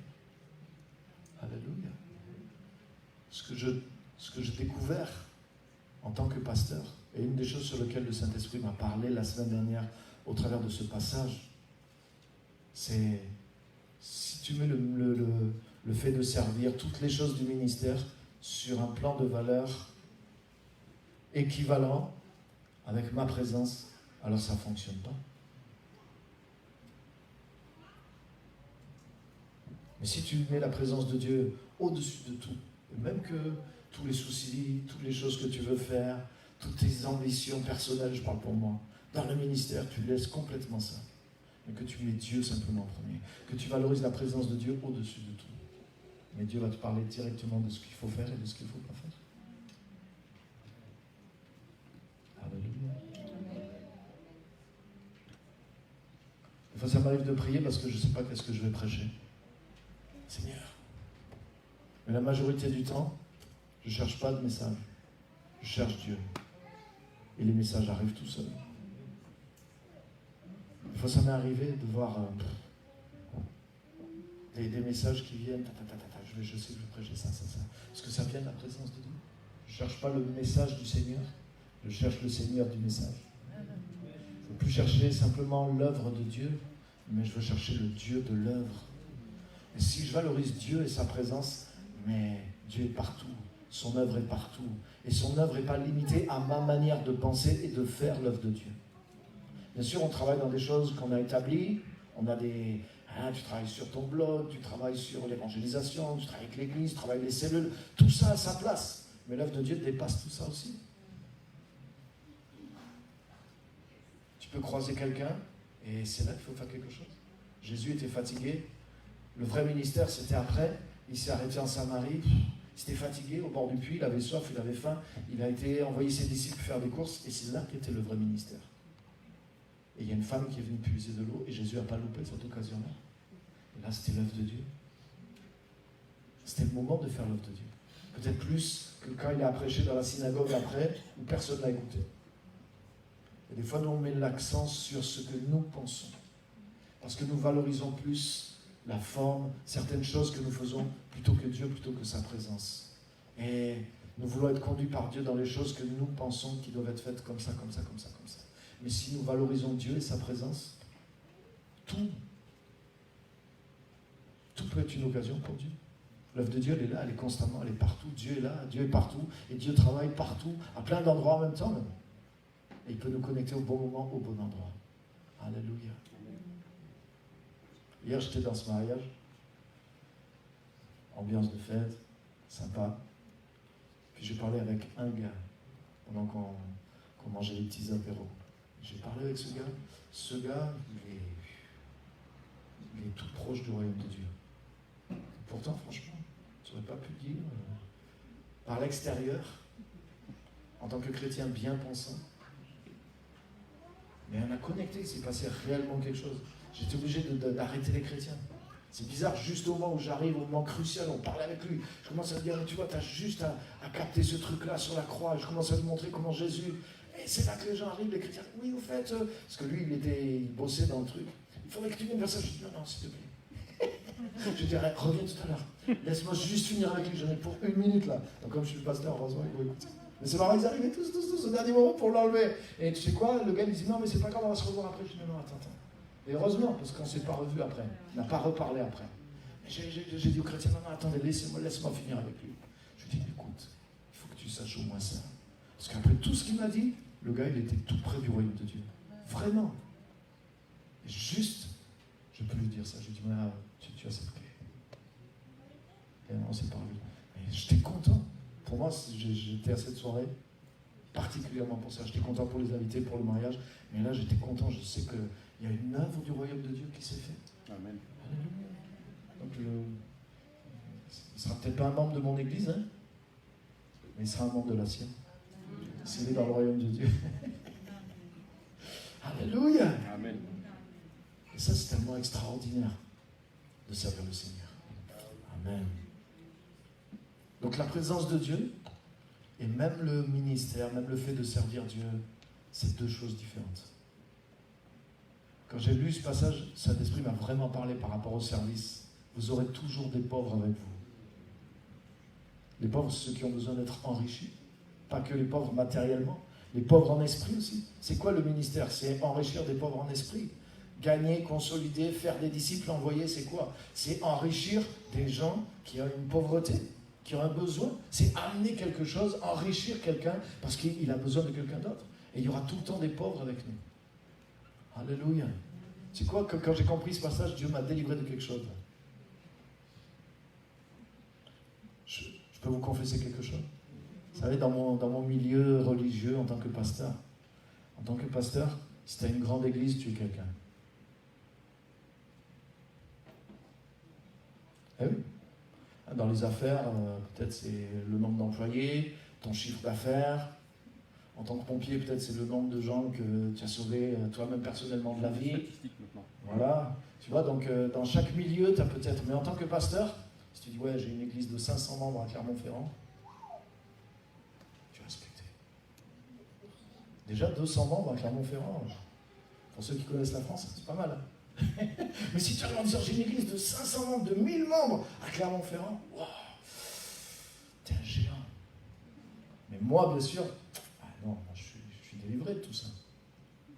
Alléluia. Ce que j'ai découvert en tant que pasteur, et une des choses sur lesquelles le Saint-Esprit m'a parlé la semaine dernière au travers de ce passage, c'est si tu mets le fait de servir toutes les choses du ministère sur un plan de valeur équivalent avec ma présence, alors ça ne fonctionne pas. Mais si tu mets la présence de Dieu au-dessus de tout, même que tous les soucis, toutes les choses que tu veux faire, toutes tes ambitions personnelles, je parle pour moi, dans le ministère, tu laisses complètement ça. Mais que tu mets Dieu simplement en premier. Que tu valorises la présence de Dieu au-dessus de tout. Mais Dieu va te parler directement de ce qu'il faut faire et de ce qu'il ne faut pas faire. Alléluia. Des fois, ça m'arrive de prier parce que je ne sais pas qu'est-ce que je vais prêcher. Seigneur. Mais la majorité du temps, je ne cherche pas de message. Je cherche Dieu. Et les messages arrivent tout seuls. Des fois, ça m'est arrivé de voir des messages qui viennent. Je sais que je vais prêcher ça. Parce que ça vient de la présence de Dieu. Je ne cherche pas le message du Seigneur. Je cherche le Seigneur du message. Je ne veux plus chercher simplement l'œuvre de Dieu, mais je veux chercher le Dieu de l'œuvre. Et si je valorise Dieu et sa présence, mais Dieu est partout, son œuvre est partout. Et son œuvre n'est pas limitée à ma manière de penser et de faire l'œuvre de Dieu. Bien sûr, on travaille dans des choses qu'on a établies. On a des... tu travailles sur ton blog, tu travailles sur l'évangélisation, tu travailles avec l'église, tu travailles les cellules. Tout ça a sa place. Mais l'œuvre de Dieu dépasse tout ça aussi. Tu peux croiser quelqu'un et c'est là qu'il faut faire quelque chose. Jésus était fatigué. Le vrai ministère, c'était après. Il s'est arrêté en Samarie. Il était fatigué au bord du puits. Il avait soif, il avait faim. Il a été envoyé ses disciples faire des courses. Et c'est là qu'était le vrai ministère. Et il y a une femme qui est venue puiser de l'eau. Et Jésus n'a pas loupé cette occasion-là. Et là, c'était l'œuvre de Dieu. C'était le moment de faire l'œuvre de Dieu. Peut-être plus que quand il a prêché dans la synagogue après, où personne n'a écouté. Et des fois, nous, on met l'accent sur ce que nous pensons. Parce que nous valorisons plus la forme, certaines choses que nous faisons, plutôt que Dieu, plutôt que sa présence. Et nous voulons être conduits par Dieu dans les choses que nous pensons qui doivent être faites comme ça, comme ça, comme ça, comme ça. Mais si nous valorisons Dieu et sa présence, tout peut être une occasion pour Dieu. L'œuvre de Dieu, elle est là, elle est constamment, elle est partout. Dieu est là, Dieu est partout, et Dieu travaille partout, à plein d'endroits en même temps. Même. Et il peut nous connecter au bon moment, au bon endroit. Alléluia. Hier, j'étais dans ce mariage. Ambiance de fête, sympa. Puis j'ai parlé avec un gars pendant qu'on mangeait les petits apéros. J'ai parlé avec ce gars. Ce gars, il est tout proche du royaume de Dieu. Pourtant, franchement, tu n'aurais pas pu dire, par l'extérieur, en tant que chrétien bien pensant. Mais on a connecté, il s'est passé réellement quelque chose. J'étais obligé d'arrêter les chrétiens. C'est bizarre, juste au moment où j'arrive, au moment crucial, on parle avec lui. Je commence à lui dire, tu vois, tu as juste à capter ce truc-là sur la croix. Et je commence à lui montrer comment Jésus... Et c'est là que les gens arrivent, les chrétiens. Oui, au fait, parce que lui, il bossait dans le truc. Il faudrait que tu viennes vers ça. Je dis, non, s'il te plaît. Je dirais, reviens tout à l'heure. Laisse-moi juste finir avec lui. J'en ai pour 1 minute là. Donc, comme je suis le pasteur, heureusement, il faut écouter. Mais c'est marrant, ils arrivaient tous au dernier moment pour l'enlever. Et tu sais quoi, le gars, il dit, non, mais c'est pas grave, on va se revoir après. Je dis, non, attends. Et heureusement, parce qu'on ne s'est pas revu après. On n'a pas reparlé après. J'ai dit au chrétien, non, attendez, laisse-moi finir avec lui. Je lui ai dit, écoute, il faut que tu saches au moins ça. Parce qu'après tout ce qu'il m'a dit, le gars, il était tout près du royaume de Dieu. Vraiment. Et juste, je peux lui dire ça. Je lui ai dit, voilà, tu as cette clé. Et on s'est pas revu. Et j'étais content. Pour moi, j'étais à cette soirée, particulièrement pour ça. J'étais content pour les invités, pour le mariage. Mais là, j'étais content. Je sais qu'il y a une œuvre du royaume de Dieu qui s'est faite. Amen. Alléluia. Donc, il ne sera peut-être pas un membre de mon église, hein, mais il sera un membre de la sienne. S'il est dans le royaume de Dieu. Alléluia. Amen. Et ça, c'est tellement extraordinaire de servir le Seigneur. Amen. Donc, la présence de Dieu et même le ministère, même le fait de servir Dieu, c'est deux choses différentes. Quand j'ai lu ce passage, Saint-Esprit m'a vraiment parlé par rapport au service. Vous aurez toujours des pauvres avec vous. Les pauvres, c'est ceux qui ont besoin d'être enrichis. Pas que les pauvres matériellement, les pauvres en esprit aussi. C'est quoi le ministère? C'est enrichir des pauvres en esprit. Gagner, consolider, faire des disciples, envoyer, c'est quoi? C'est enrichir des gens qui ont une pauvreté, qui ont un besoin. C'est amener quelque chose, enrichir quelqu'un, parce qu'il a besoin de quelqu'un d'autre. Et il y aura tout le temps des pauvres avec nous. Alléluia. C'est quoi que quand j'ai compris ce passage, Dieu m'a délivré de quelque chose. Je peux vous confesser quelque chose. Vous savez, dans mon milieu religieux, en tant que pasteur, si tu as une grande église, tu es quelqu'un. Eh oui. Dans les affaires, peut-être c'est le nombre d'employés, ton chiffre d'affaires. En tant que pompier, peut-être c'est le nombre de gens que tu as sauvés toi-même personnellement de la vie. Voilà. Tu vois, donc dans chaque milieu, tu as peut-être... Mais en tant que pasteur, si tu dis, ouais, j'ai une église de 500 membres à Clermont-Ferrand, tu es respecté. Déjà 200 membres à Clermont-Ferrand, pour ceux qui connaissent la France, c'est pas mal. Mais si tu arrives en disant, j'ai une église de 500 membres, de 1000 membres à Clermont-Ferrand, wow, t'es un géant. Mais moi, bien sûr, non, moi, je suis délivré de tout ça.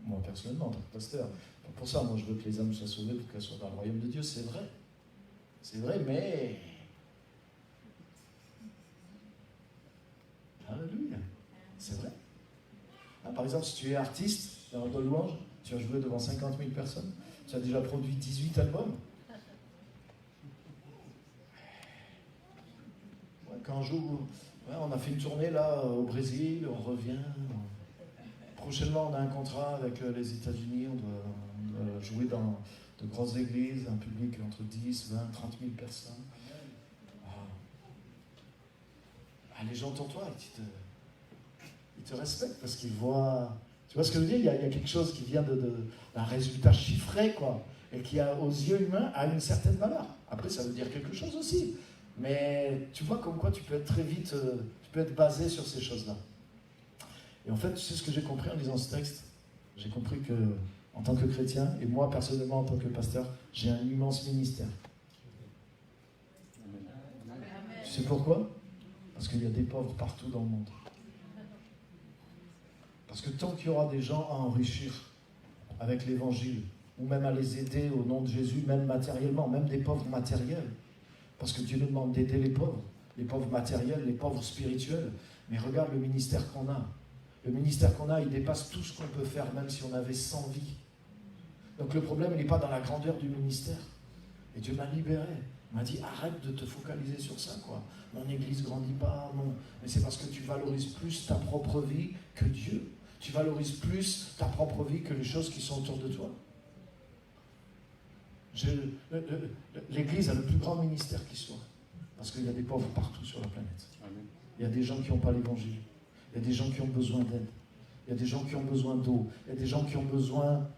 Moi, personnellement, en tant que pasteur. Pour ça, moi, je veux que les âmes soient sauvées pour qu'elles soient dans le royaume de Dieu, c'est vrai. C'est vrai, mais... Alléluia. C'est vrai. Ah, par exemple, si tu es artiste, dans le louange, tu as joué devant 50 000 personnes, tu as déjà produit 18 albums. Ouais, quand on joue... Ouais, on a fait une tournée là au Brésil, on revient. Prochainement, on a un contrat avec les États-Unis, on doit jouer dans de grosses églises, un public entre 10, 20, 30 000 personnes. Les gens autour de toi, ils te respectent parce qu'ils voient... Tu vois ce que je veux dire? Il y a quelque chose qui vient d'un résultat chiffré, quoi, et qui, aux yeux humains, a une certaine valeur. Après, ça veut dire quelque chose aussi. Mais tu vois comme quoi tu peux être très vite, tu peux être basé sur ces choses-là. Et en fait, tu sais ce que j'ai compris en lisant ce texte? J'ai compris que, en tant que chrétien, et moi personnellement en tant que pasteur, j'ai un immense ministère. Tu sais pourquoi? Parce qu'il y a des pauvres partout dans le monde. Parce que tant qu'il y aura des gens à enrichir avec l'évangile, ou même à les aider au nom de Jésus, même matériellement, même des pauvres matériels, parce que Dieu nous demande d'aider les pauvres matériels, les pauvres spirituels. Mais regarde le ministère qu'on a. Le ministère qu'on a, il dépasse tout ce qu'on peut faire, même si on avait 100 vies. Donc le problème, il n'est pas dans la grandeur du ministère. Et Dieu m'a libéré. Il m'a dit, arrête de te focaliser sur ça, quoi. Mon église ne grandit pas, non. Mais c'est parce que tu valorises plus ta propre vie que Dieu. Tu valorises plus ta propre vie que les choses qui sont autour de toi. L'église a le plus grand ministère qui soit. Parce qu'il y a des pauvres partout sur la planète. Amen. Il y a des gens qui n'ont pas l'évangile. Il y a des gens qui ont besoin d'aide. Il y a des gens qui ont besoin d'eau. Il y a des gens qui ont besoin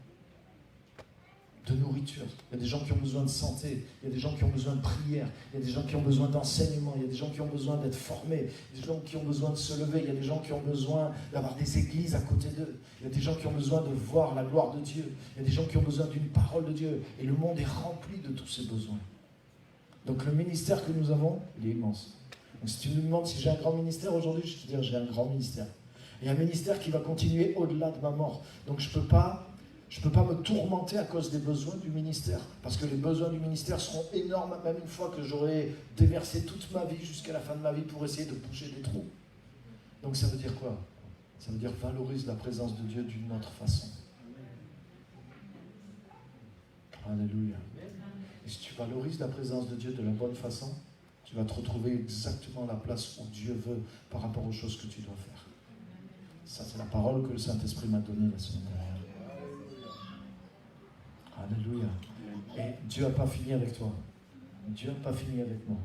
de nourriture. Il y a des gens qui ont besoin de santé. Il y a des gens qui ont besoin de prière. Il y a des gens qui ont besoin d'enseignement. Il y a des gens qui ont besoin d'être formés. Il y a des gens qui ont besoin de se lever. Il y a des gens qui ont besoin d'avoir des églises à côté d'eux. Il y a des gens qui ont besoin de voir la gloire de Dieu. Il y a des gens qui ont besoin d'une parole de Dieu. Et le monde est rempli de tous ces besoins. Donc le ministère que nous avons, il est immense. Donc si tu me demandes si j'ai un grand ministère aujourd'hui, je vais te dire j'ai un grand ministère. Et un ministère qui va continuer au-delà de ma mort. Donc je ne peux pas me tourmenter à cause des besoins du ministère. Parce que les besoins du ministère seront énormes, même une fois que j'aurai déversé toute ma vie jusqu'à la fin de ma vie pour essayer de boucher des trous. Donc ça veut dire quoi? Ça veut dire valorise la présence de Dieu d'une autre façon. Alléluia. Et si tu valorises la présence de Dieu de la bonne façon, tu vas te retrouver exactement à la place où Dieu veut par rapport aux choses que tu dois faire. Ça, c'est la parole que le Saint-Esprit m'a donnée la semaine dernière. Alléluia. Et Dieu n'a pas fini avec toi. Dieu n'a pas fini avec moi.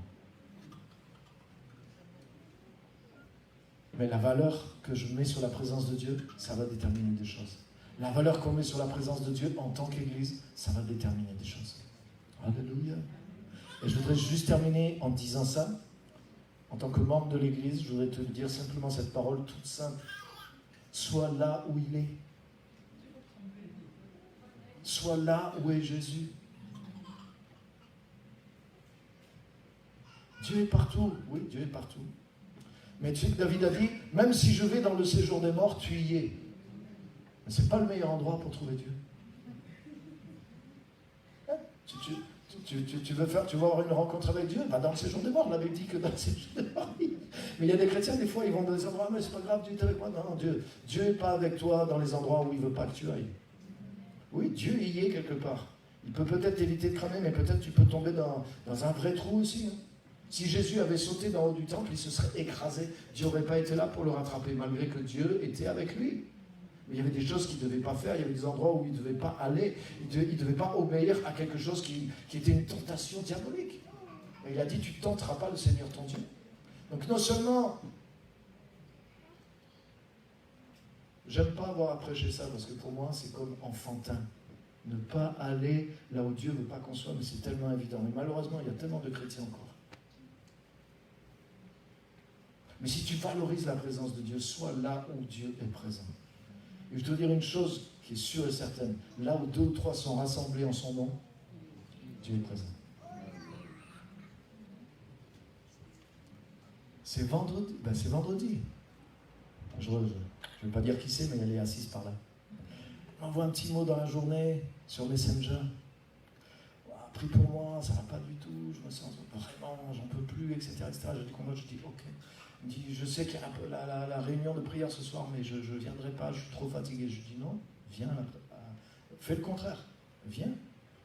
Mais la valeur que je mets sur la présence de Dieu, ça va déterminer des choses. La valeur qu'on met sur la présence de Dieu en tant qu'Église, ça va déterminer des choses. Alléluia. Et je voudrais juste terminer en disant ça. En tant que membre de l'Église, je voudrais te dire simplement cette parole toute simple. Sois là où il est. Sois là où est Jésus. Dieu est partout. Oui, Dieu est partout. Mais tu sais que David a dit, même si je vais dans le séjour des morts, tu y es. Mais ce n'est pas le meilleur endroit pour trouver Dieu. Tu veux avoir une rencontre avec Dieu? Va dans le séjour des morts. La Bible dit que dans le séjour des morts. Mais il y a des chrétiens, des fois, ils vont dans des endroits, mais c'est pas grave, Dieu est avec moi. Non, Dieu n'est pas avec toi dans les endroits où il ne veut pas que tu ailles. Oui, Dieu y est quelque part. Il peut peut-être t'éviter de cramer, mais peut-être tu peux tomber dans un vrai trou aussi. Hein. Si Jésus avait sauté d'en haut du temple, il se serait écrasé. Dieu n'aurait pas été là pour le rattraper, malgré que Dieu était avec lui. Mais il y avait des choses qu'il ne devait pas faire, il y avait des endroits où il ne devait pas aller, il ne devait pas obéir à quelque chose qui était une tentation diabolique. Et il a dit, tu ne tenteras pas le Seigneur ton Dieu. Donc non seulement, j'aime pas avoir à prêcher ça, parce que pour moi, c'est comme enfantin. Ne pas aller là où Dieu ne veut pas qu'on soit, mais c'est tellement évident. Mais malheureusement, il y a tellement de chrétiens encore. Mais si tu valorises la présence de Dieu, sois là où Dieu est présent. Et je te dire une chose qui est sûre et certaine. Là où 2 ou 3 sont rassemblés en son nom, Dieu est présent. C'est vendredi. Ben c'est vendredi. Je ne vais pas dire qui c'est, mais elle est assise par là. On m'envoie un petit mot dans la journée sur Messenger. Prie pour moi, ça ne va pas du tout, je me sens vraiment, j'en peux plus, etc. Je dis ok. Il me dit, je sais qu'il y a la réunion de prière ce soir, mais je ne viendrai pas, je suis trop fatigué. Je dis non, viens, fais le contraire, viens.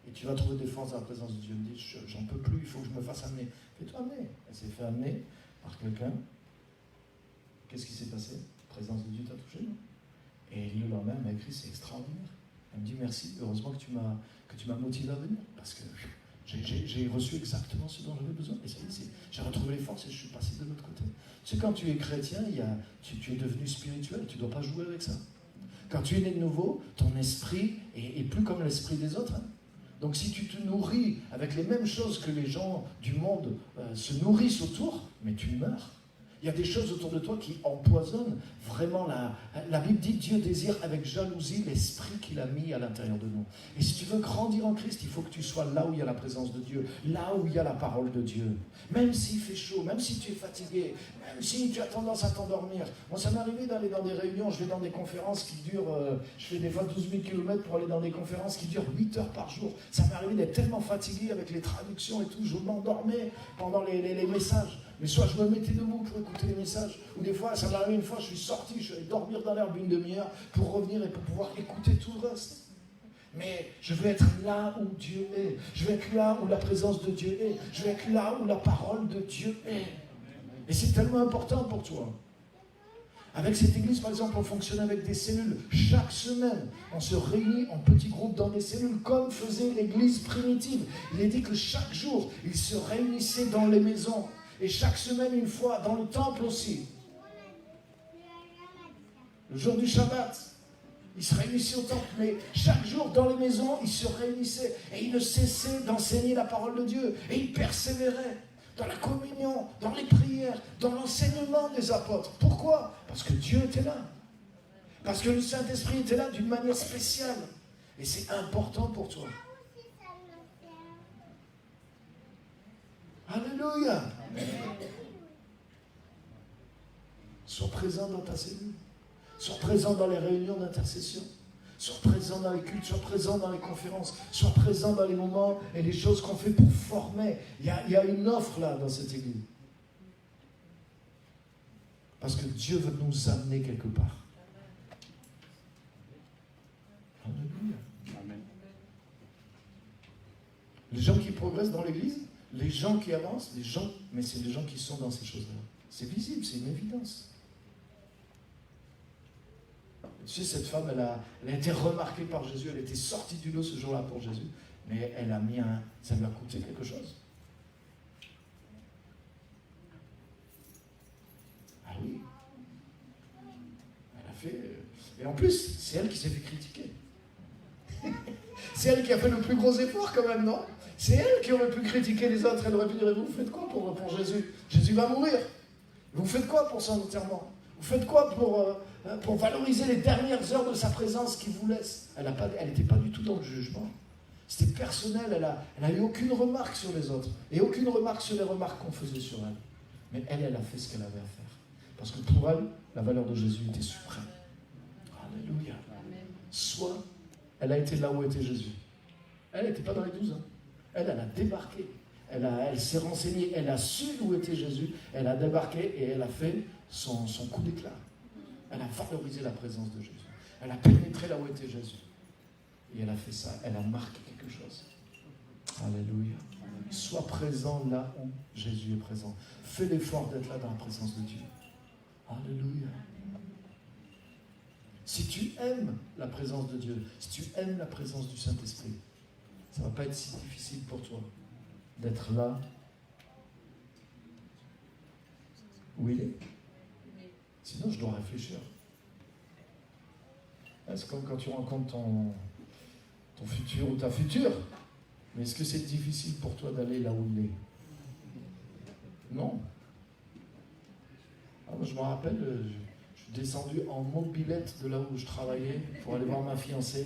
Et tu vas trouver des forces à la présence de Dieu. Il me dit, j'en peux plus, il faut que je me fasse amener. Fais-toi amener. Elle s'est fait amener par quelqu'un. Qu'est-ce qui s'est passé? La présence de Dieu t'a touché, non? Et le lendemain, elle m'a écrit, c'est extraordinaire. Elle me dit, merci, heureusement que tu m'as motivé à venir, parce que j'ai reçu exactement ce dont j'avais besoin. Et ça y est, j'ai retrouvé les forces et je suis passé de l'autre côté. Tu sais, quand tu es chrétien, tu es devenu spirituel, tu ne dois pas jouer avec ça. Quand tu es né de nouveau, ton esprit est plus comme l'esprit des autres. Hein. Donc si tu te nourris avec les mêmes choses que les gens du monde se nourrissent autour, mais tu meurs. Il y a des choses autour de toi qui empoisonnent vraiment la Bible dit Dieu désire avec jalousie l'esprit qu'il a mis à l'intérieur de nous. Et si tu veux grandir en Christ, il faut que tu sois là où il y a la présence de Dieu, là où il y a la parole de Dieu. Même s'il fait chaud, même si tu es fatigué, même si tu as tendance à t'endormir. Moi, ça m'est arrivé d'aller dans des réunions, je vais dans des conférences qui durent, je fais des fois 12 000 km pour aller dans des conférences qui durent 8 heures par jour. Ça m'est arrivé d'être tellement fatigué avec les traductions et tout, je m'endormais pendant les messages. Mais soit je me mettais debout pour écouter les messages, ou des fois, ça m'est arrivé une fois, je suis sorti, je suis allé dormir dans l'herbe une demi-heure pour revenir et pour pouvoir écouter tout le reste. Mais je veux être là où Dieu est. Je veux être là où la présence de Dieu est. Je veux être là où la parole de Dieu est. Et c'est tellement important pour toi. Avec cette église, par exemple, on fonctionne avec des cellules. Chaque semaine, on se réunit en petits groupes dans des cellules, comme faisait l'église primitive. Il est dit que chaque jour, ils se réunissaient dans les maisons. Et chaque semaine, une fois, dans le temple aussi. Le jour du Shabbat, ils se réunissaient au temple, mais chaque jour dans les maisons, ils se réunissaient et ils ne cessaient d'enseigner la parole de Dieu. Et ils persévéraient dans la communion, dans les prières, dans l'enseignement des apôtres. Pourquoi? Parce que Dieu était là. Parce que le Saint-Esprit était là d'une manière spéciale. Et c'est important pour toi. Alléluia. Sois présent dans ta cellule. Sois présent dans les réunions d'intercession. Sois présent dans les cultes. Sois présent dans les conférences. Sois présent dans les moments et les choses qu'on fait pour former. Il y a une offre là dans cette église. Parce que Dieu veut nous amener quelque part. Alléluia. Amen. Les gens qui progressent dans l'église, les gens qui avancent, mais c'est les gens qui sont dans ces choses-là. C'est visible, c'est une évidence. Tu sais, cette femme, elle a été remarquée par Jésus, elle était sortie du lot ce jour-là pour Jésus, mais elle a mis ça lui a coûté quelque chose. Ah oui. Elle a fait... Et en plus, c'est elle qui s'est fait critiquer. C'est elle qui a fait le plus gros effort quand même, non? C'est elle qui aurait pu critiquer les autres. Elle aurait pu dire, vous faites quoi pour Jésus? Jésus va mourir. Vous faites quoi pour son enterrement? Vous faites quoi pour valoriser les dernières heures de sa présence qu'il vous laisse? Elle n'était pas du tout dans le jugement. C'était personnel. Elle n'a eu aucune remarque sur les autres. Et aucune remarque sur les remarques qu'on faisait sur elle. Mais elle a fait ce qu'elle avait à faire. Parce que pour elle, la valeur de Jésus était suprême. Alléluia. Soit elle a été là où était Jésus. Elle n'était pas dans les 12 ans. Elle a débarqué. Elle s'est renseignée. Elle a su où était Jésus. Elle a débarqué et elle a fait son coup d'éclat. Elle a valorisé la présence de Jésus. Elle a pénétré là où était Jésus. Et elle a fait ça. Elle a marqué quelque chose. Alléluia. Sois présent là où Jésus est présent. Fais l'effort d'être là dans la présence de Dieu. Alléluia. Si tu aimes la présence de Dieu, si tu aimes la présence du Saint-Esprit, ça ne va pas être si difficile pour toi d'être là où il est. Sinon, je dois réfléchir. C'est comme quand tu rencontres ton futur ou ta future. Mais est-ce que c'est difficile pour toi d'aller là où il est? Non. Alors, je me rappelle, je suis descendu en mobilette de là où je travaillais pour aller voir ma fiancée.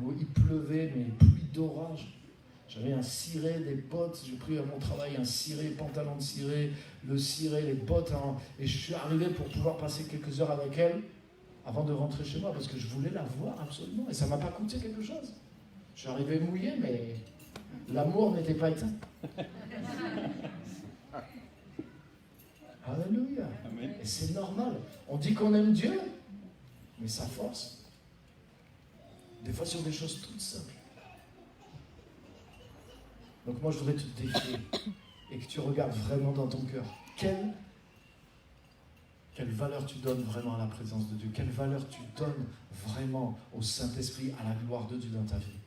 Où il pleuvait, mais pluie d'orage. J'avais un ciré, des bottes. J'ai pris à mon travail un ciré, pantalon de ciré, le ciré, les bottes. Et je suis arrivé pour pouvoir passer quelques heures avec elle avant de rentrer chez moi parce que je voulais la voir absolument. Et ça ne m'a pas coûté quelque chose. Je suis arrivé mouillé, mais l'amour n'était pas éteint. Alléluia. Amen. Et c'est normal. On dit qu'on aime Dieu, mais ça force. Des fois sur des choses toutes simples. Donc moi je voudrais te défier et que tu regardes vraiment dans ton cœur. Quelle valeur tu donnes vraiment à la présence de Dieu? Quelle valeur tu donnes vraiment au Saint-Esprit, à la gloire de Dieu dans ta vie?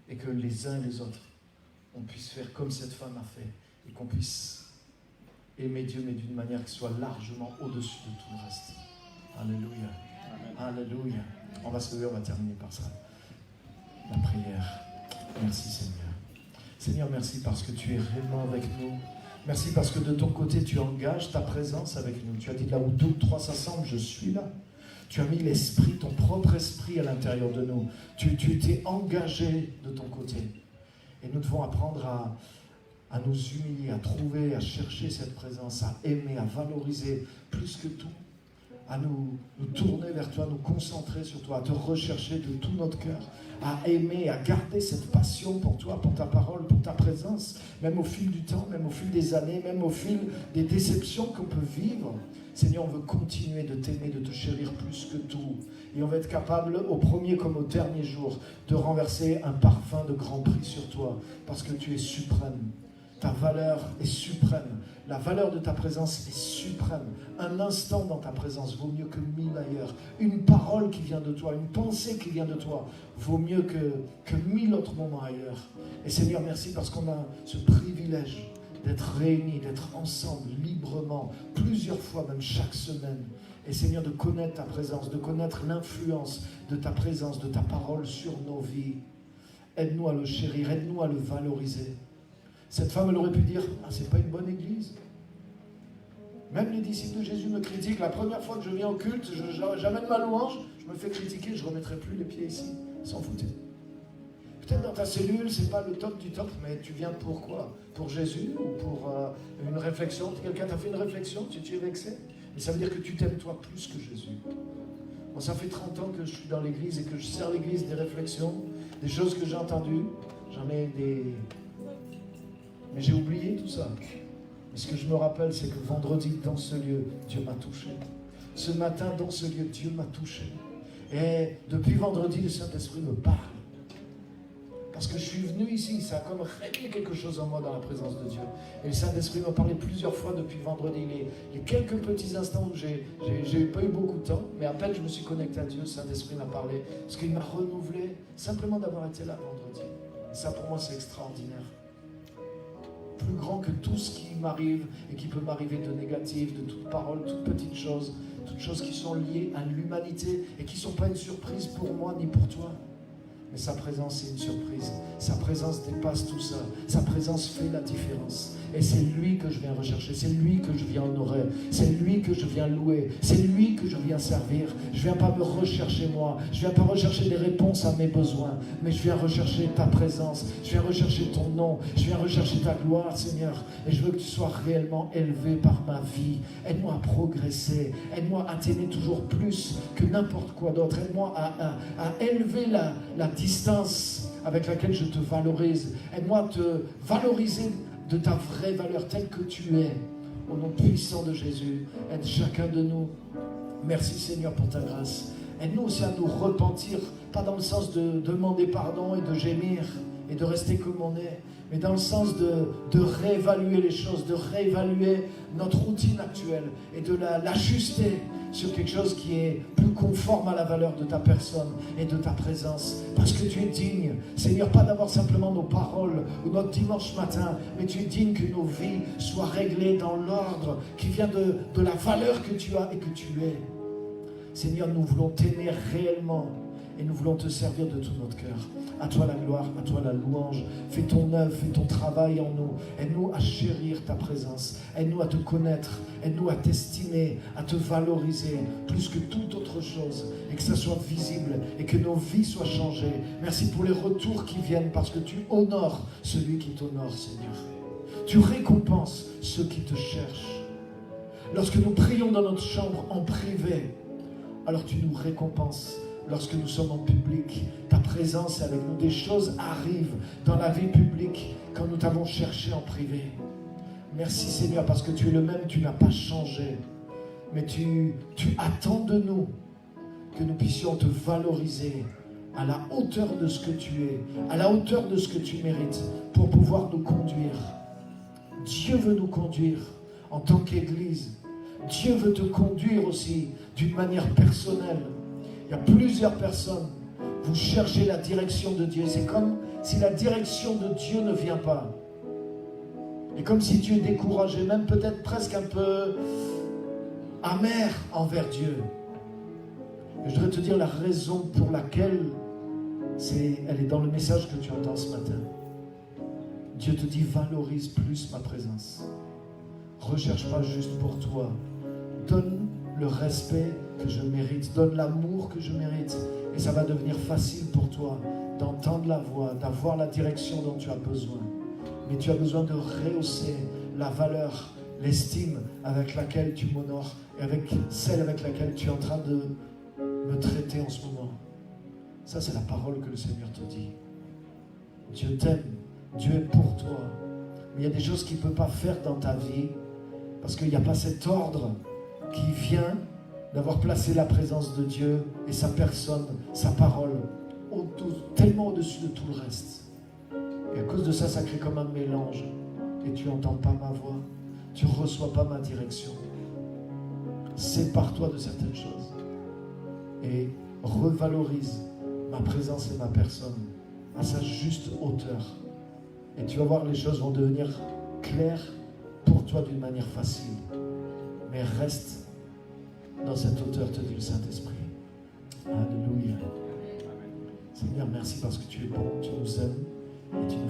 Et que les uns et les autres, on puisse faire comme cette femme a fait et qu'on puisse aimer Dieu, mais d'une manière qui soit largement au-dessus de tout le reste. Alléluia. Amen. Alléluia. On va se lever, on va terminer par ça. La prière. Merci Seigneur. Seigneur, merci parce que tu es réellement avec nous. Merci parce que de ton côté, tu engages ta présence avec nous. Tu as dit là où 2 ou 3 s'assemblent, je suis là. Tu as mis l'esprit, ton propre esprit à l'intérieur de nous. Tu t'es engagé de ton côté. Et nous devons apprendre à nous humilier, à trouver, à chercher cette présence, à aimer, à valoriser plus que tout, à nous tourner vers toi, nous concentrer sur toi, à te rechercher de tout notre cœur, à aimer, à garder cette passion pour toi, pour ta parole, pour ta présence, même au fil du temps, même au fil des années, même au fil des déceptions qu'on peut vivre. Seigneur, on veut continuer de t'aimer, de te chérir plus que tout. Et on va être capable, au premier comme au dernier jour, de renverser un parfum de grand prix sur toi, parce que tu es suprême. Ta valeur est suprême. La valeur de ta présence est suprême. Un instant dans ta présence vaut mieux que 1000 ailleurs. Une parole qui vient de toi, une pensée qui vient de toi, vaut mieux que 1000 autres moments ailleurs. Et Seigneur, merci parce qu'on a ce privilège d'être réunis, d'être ensemble, librement, plusieurs fois, même chaque semaine. Et Seigneur, de connaître ta présence, de connaître l'influence de ta présence, de ta parole sur nos vies. Aide-nous à le chérir, aide-nous à le valoriser. Cette femme, elle aurait pu dire, ah, c'est pas une bonne église. Même les disciples de Jésus me critiquent. La première fois que je viens au culte, j'amène ma louange, je me fais critiquer, je ne remettrai plus les pieds ici. S'en foutait. Peut-être dans ta cellule, c'est pas le top du top, mais tu viens pour quoi? Pour Jésus ou pour une réflexion? Quelqu'un t'a fait une réflexion, tu es vexé? Mais ça veut dire que tu t'aimes toi plus que Jésus. Bon, ça fait 30 ans que je suis dans l'église et que je sers l'église des réflexions, des choses que j'ai entendues. J'en ai des... Mais j'ai oublié tout ça. Et ce que je me rappelle, c'est que vendredi, dans ce lieu, Dieu m'a touché. Ce matin, dans ce lieu, Dieu m'a touché. Et depuis vendredi, le Saint-Esprit me parle. Parce que je suis venu ici, ça a comme réveillé quelque chose en moi dans la présence de Dieu. Et le Saint-Esprit m'a parlé plusieurs fois depuis vendredi. Les quelques petits instants où j'ai pas eu beaucoup de temps, mais à peine je me suis connecté à Dieu, le Saint-Esprit m'a parlé. Parce qu'il m'a renouvelé simplement d'avoir été là vendredi. Et ça, pour moi, c'est extraordinaire. Plus grand que tout ce qui m'arrive et qui peut m'arriver de négatif, de toute parole, toutes petites choses qui sont liées à l'humanité et qui ne sont pas une surprise pour moi ni pour toi. Mais sa présence est une surprise. Sa présence dépasse tout ça. Sa présence fait la différence. Et c'est lui que je viens rechercher. C'est lui que je viens honorer. C'est lui que je viens louer. C'est lui que je viens servir. Je ne viens pas me rechercher moi. Je ne viens pas rechercher des réponses à mes besoins. Mais je viens rechercher ta présence. Je viens rechercher ton nom. Je viens rechercher ta gloire, Seigneur. Et je veux que tu sois réellement élevé par ma vie. Aide-moi à progresser. Aide-moi à t'aimer toujours plus que n'importe quoi d'autre. Aide-moi à élever la distance avec laquelle je te valorise. Aide-moi à te valoriser de ta vraie valeur telle que tu es. Au nom puissant de Jésus, aide chacun de nous. Merci Seigneur pour ta grâce. Aide-nous aussi à nous repentir, pas dans le sens de demander pardon et de gémir et de rester comme on est, mais dans le sens de réévaluer les choses, de réévaluer notre routine actuelle et de l'ajuster sur quelque chose qui est plus conforme à la valeur de ta personne et de ta présence. Parce que tu es digne, Seigneur, pas d'avoir simplement nos paroles ou notre dimanche matin, mais tu es digne que nos vies soient réglées dans l'ordre qui vient de la valeur que tu as et que tu es. Seigneur, nous voulons t'aimer réellement et nous voulons te servir de tout notre cœur. À toi la gloire, à toi la louange. Fais ton œuvre, fais ton travail en nous. Aide-nous à chérir ta présence. Aide-nous à te connaître. Aide-nous à t'estimer, à te valoriser plus que toute autre chose. Et que ça soit visible et que nos vies soient changées. Merci pour les retours qui viennent parce que tu honores celui qui t'honore, Seigneur. Tu récompenses ceux qui te cherchent. Lorsque nous prions dans notre chambre en privé, alors tu nous récompenses. Lorsque nous sommes en public, ta présence est avec nous. Des choses arrivent dans la vie publique quand nous t'avons cherché en privé. Merci Seigneur parce que tu es le même, tu n'as pas changé. Mais tu attends de nous que nous puissions te valoriser à la hauteur de ce que tu es, à la hauteur de ce que tu mérites pour pouvoir nous conduire. Dieu veut nous conduire en tant qu'Église. Dieu veut te conduire aussi d'une manière personnelle. Il y a plusieurs personnes, vous cherchez la direction de Dieu. C'est comme si la direction de Dieu ne vient pas. Et comme si tu es découragé, même peut-être presque un peu amer envers Dieu. Et je voudrais te dire la raison pour laquelle elle est dans le message que tu entends ce matin. Dieu te dit, valorise plus ma présence. Recherche pas juste pour toi. Donne le respect que je mérite, donne l'amour que je mérite, et ça va devenir facile pour toi d'entendre la voix, d'avoir la direction dont tu as besoin. Mais tu as besoin de rehausser la valeur, l'estime avec laquelle tu m'honores et avec celle avec laquelle tu es en train de me traiter en ce moment. Ça, c'est la parole que le Seigneur te dit. Dieu t'aime, Dieu est pour toi, mais il y a des choses qu'il ne peut pas faire dans ta vie parce qu'il n'y a pas cet ordre qui vient d'avoir placé la présence de Dieu et sa personne, sa parole, tellement au-dessus de tout le reste. Et à cause de ça, ça crée comme un mélange. Et tu n'entends pas ma voix, tu ne reçois pas ma direction. Sépare-toi de certaines choses et revalorise ma présence et ma personne à sa juste hauteur. Et tu vas voir, les choses vont devenir claires pour toi d'une manière facile. Mais reste Dans cette hauteur, te dit le Saint-Esprit. Alléluia. Seigneur, merci parce que tu es bon, tu nous aimes et tu nous